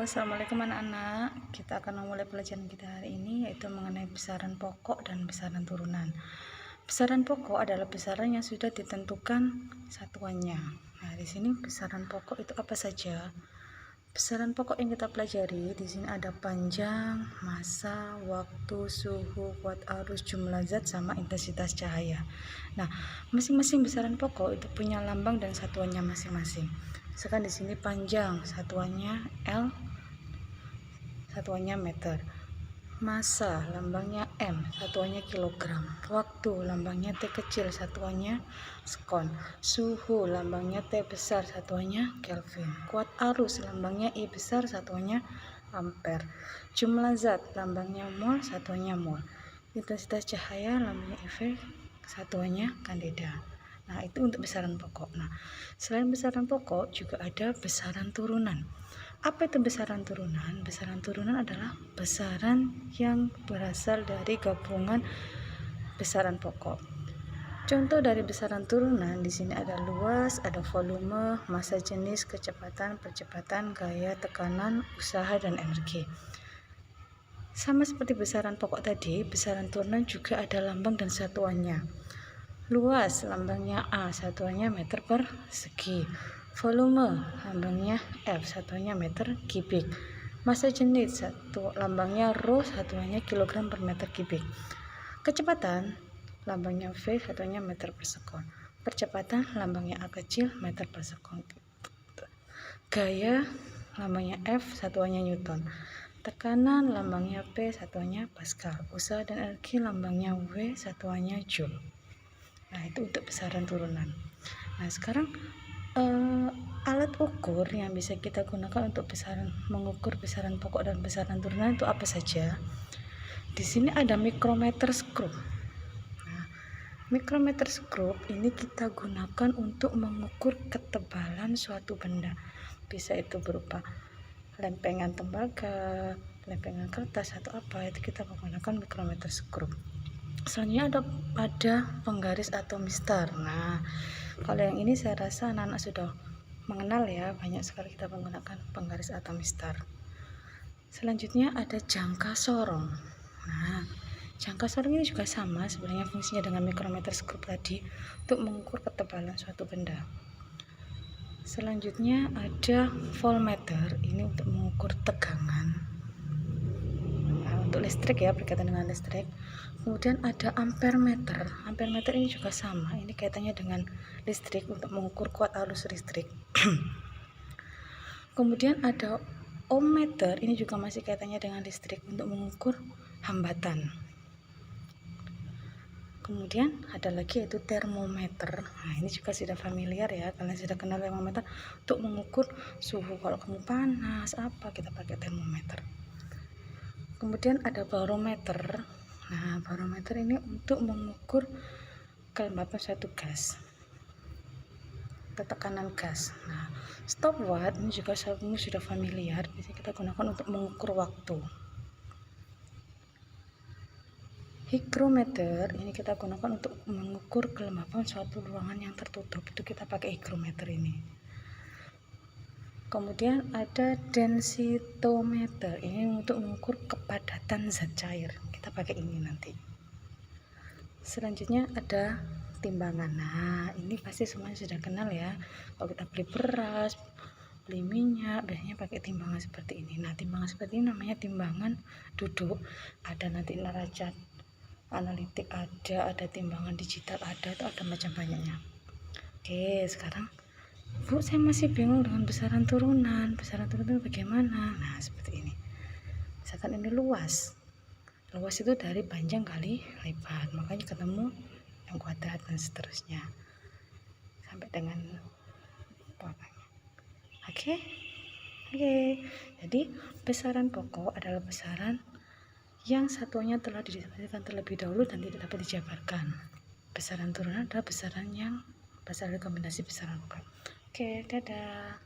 Assalamualaikum anak-anak. Kita akan memulai pelajaran kita hari ini, yaitu mengenai besaran pokok dan besaran turunan. Besaran pokok adalah besaran yang sudah ditentukan satuannya. Nah, di sini besaran pokok itu apa saja? Besaran pokok yang kita pelajari di sini ada panjang, massa, waktu, suhu, kuat arus, jumlah zat, sama intensitas cahaya. Nah, masing-masing besaran pokok itu punya lambang dan satuannya masing-masing. Misalkan di sini panjang, satuannya L, satuannya meter. Massa, lambangnya M, satuannya kilogram. Waktu, lambangnya T kecil, satuannya sekon. Suhu, lambangnya T besar, satuannya Kelvin. Kuat arus, lambangnya I besar, satuannya ampere. Jumlah zat, lambangnya mol, satuannya mol. Intensitas cahaya, lambangnya EV, satuannya kandida. Nah, itu untuk besaran pokok. Nah, selain besaran pokok juga ada besaran turunan. Apa itu besaran turunan? Besaran turunan adalah besaran yang berasal dari gabungan besaran pokok. Contoh dari besaran turunan di sini ada luas, ada volume, massa, jenis, kecepatan, percepatan, gaya, tekanan, usaha, dan energi. Sama seperti besaran pokok tadi, besaran turunan juga ada lambang dan satuannya. Luas, lambangnya A, satuannya meter persegi. Volume, lambangnya F, satuannya meter kubik. Massa jenis, lambangnya Rho, satuannya kilogram per meter kubik. Kecepatan, lambangnya V, satuannya meter per sekon. Percepatan, lambangnya A kecil, meter per sekon. Gaya, lambangnya F, satuannya Newton. Tekanan, lambangnya P, satuannya Pascal. Usaha dan energi, lambangnya W, satuannya Joule. Nah, itu untuk besaran turunan. Nah, sekarang alat ukur yang bisa kita gunakan untuk mengukur besaran pokok dan besaran turunan itu apa saja? Di sini ada mikrometer skrup. Nah, mikrometer skrup ini kita gunakan untuk mengukur ketebalan suatu benda. Bisa itu berupa lempengan tembaga, lempengan kertas, atau apa, itu kita menggunakan mikrometer skrup. Selanjutnya ada penggaris atau mistar. Nah, kalau yang ini saya rasa anak-anak sudah mengenal ya, banyak sekali kita menggunakan penggaris atau mistar. Selanjutnya ada jangka sorong. Nah, jangka sorong ini juga sama sebenarnya fungsinya dengan mikrometer skrup tadi, untuk mengukur ketebalan suatu benda. Selanjutnya ada voltmeter, ini untuk mengukur tegangan. Untuk listrik ya, berkaitan dengan listrik. Kemudian ada ampermeter. Ampermeter ini juga sama, ini kaitannya dengan listrik untuk mengukur kuat arus listrik. Kemudian ada ohmmeter, ini juga masih kaitannya dengan listrik untuk mengukur hambatan. Kemudian ada lagi yaitu termometer. Nah, ini juga sudah familiar ya, kalian sudah kenal termometer untuk mengukur suhu. Kalau kamu panas apa, kita pakai termometer. Kemudian ada barometer. Nah, barometer ini untuk mengukur kelembapan suatu gas, tekanan gas. Nah, stopwatch ini juga sudah familiar, bisa kita gunakan untuk mengukur waktu. Hygrometer ini kita gunakan untuk mengukur kelembapan suatu ruangan yang tertutup, itu kita pakai hygrometer ini. Kemudian ada densitometer, ini untuk mengukur kepadatan zat cair, kita pakai ini nanti. Selanjutnya ada timbangan. Nah, ini pasti semuanya sudah kenal ya, kalau kita beli beras, beli minyak, biasanya pakai timbangan seperti ini. Nah, timbangan seperti ini namanya timbangan duduk. Ada nanti neraca analitik, ada timbangan digital, ada macam banyaknya. Oke, sekarang Bu, saya masih bingung dengan besaran turunan. Besaran turunan bagaimana? Nah, seperti ini. Misalkan ini luas. Luas itu dari panjang kali lebar. Makanya ketemu yang kuadrat dan seterusnya. Sampai dengan pokoknya. Oke? Jadi, besaran pokok adalah besaran yang satuannya telah didefinisikan terlebih dahulu dan tidak dapat dijabarkan. Besaran turunan adalah besaran yang berasal dari kombinasi besaran pokok. Oke, dadah.